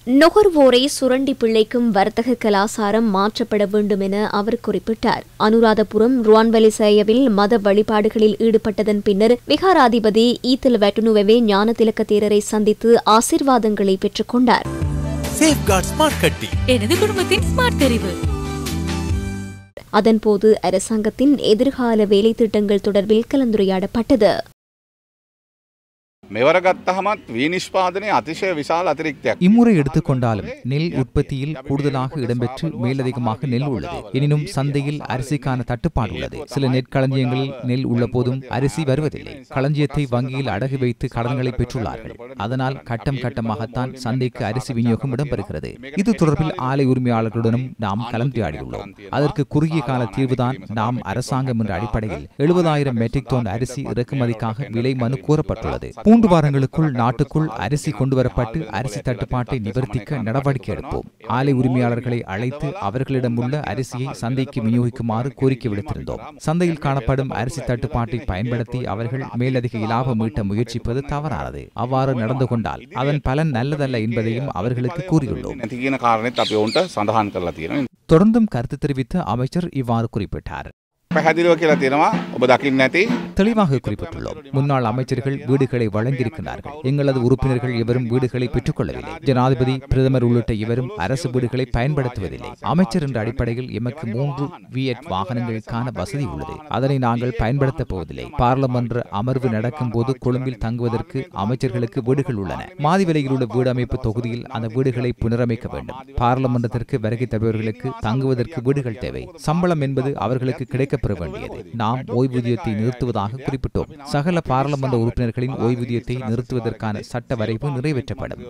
நுகர்வோரை சுரண்டி பிழைக்கும் வர்த்தக கலாசாரம் மாற்றப்பட வேண்டும் என அவர் குறிப்பிட்டார். அனுராதபுரம் ருவான்வெலிசயவில் மத வழிபாடுகளில் ஈடுபட்டதன் பின்னர் விகாராதிபதி ஈத்தல் வெட்டுனுவே ஞானதிலக்க தேரரை சந்தித்து ஆசீர்வாதங்களை பெற்றுக் கொண்டார். எனது குடும்பத்தின் ஸ்மார்ட் தெரிவு. அதன்போது அரசாங்கத்தின் எதிர்கால வேலை திட்டங்கள் தொடர்பில் கலந்துரையாடப்பட்டது. இம்முறை எடுத்துக்கொண்டாலும் நெல் உற்பத்தியில் கூடுதலாக இடம்பெற்று மேலதிகமாக நெல் உள்ளது. எனினும் சந்தையில் அரிசிக்கான தட்டுப்பாடு உள்ளது. சில நெற்களஞ்சியங்களில் நெல் உள்ள போதும் அரிசி வருவதில்லை. களஞ்சியத்தை வங்கியில் அடகு வைத்து கடன்களை பெற்றுள்ளார்கள். அதனால் கட்டம் கட்டமாகத்தான் சந்தைக்கு அரிசி விநியோகம் இடம்பெறுகிறது. இது தொடர்பில் ஆலை உரிமையாளர்களுடனும் நாம் கலந்துரையாடியுள்ளோம். அதற்கு குறுகிய கால தீர்வுதான் நாம் அரசாங்கம் என்ற அடிப்படையில் 70,000 மெட்ரிக் டன் அரிசி இறக்குமதிக்காக விலை மனு கோரப்பட்டுள்ளது. 3 வாரங்களுக்குள் நாட்டுக்குள் அரிசி கொண்டுவரப்பட்டு அரிசி தட்டுப்பாட்டை நிவர்த்திக்க நடவடிக்கை எடுப்போம். ஆலை உரிமையாளர்களை அழைத்து அவர்களிடம் உள்ள அரிசியை சந்தைக்கு விநியோகிக்குமாறு கோரிக்கை விடுத்திருந்தோம். சந்தையில் காணப்படும் அரிசி தட்டுப்பாட்டை பயன்படுத்தி அவர்கள் மேலதிக இலாபம் ஈட்ட முயற்சிப்பது தவறானது. அவ்வாறு நடந்து கொண்டால் அதன் பலன் நல்லதல்ல என்பதையும் அவர்களுக்கு கூறியுள்ளோம். தொடர்ந்தும் கருத்து தெரிவித்த அமைச்சர் இவ்வாறு குறிப்பிட்டார். தெளிவாக குறிப்பிட்டுள்ளோம். முன்னாள் அமைச்சர்கள் வீடுகளை வழங்கியிருக்கிறார்கள். எங்களது உறுப்பினர்கள் எவரும் வீடுகளை பெற்றுக் கொள்ளவில்லை. ஜனாதிபதி, பிரதமர் உள்ளிட்ட எவரும் அரசு வீடுகளை பயன்படுத்துவதில்லை. அமைச்சர் என்ற அடிப்படையில் எமக்கு 3 வியட் வாகனங்களுக்கான வசதி உள்ளது. அதனை நாங்கள் பயன்படுத்தப் போவதில்லை. பாராளுமன்ற அமர்வு நடக்கும் போது கொழும்பில் தங்குவதற்கு அமைச்சர்களுக்கு வீடுகள் உள்ளன. மாதிவிலையில் உள்ள வீடு அமைப்பு தொகுதியில் அந்த வீடுகளை புனரமைக்க வேண்டும். பாராளுமன்றத்திற்கு வருகை தருபவர்களுக்கு தங்குவதற்கு வீடுகள் தேவை. சம்பளம் என்பது அவர்களுக்கு கிடைக்க பெற வேண்டியது. நாம் ஓய்வூதியத்தை நிறுத்துவதாக குறிப்பிட்டோம். சகல பாராளுமன்ற உறுப்பினர்களின் ஓய்வூதியத்தை நிறுத்துவதற்கான சட்ட வரைவு நிறைவேற்றப்படும்.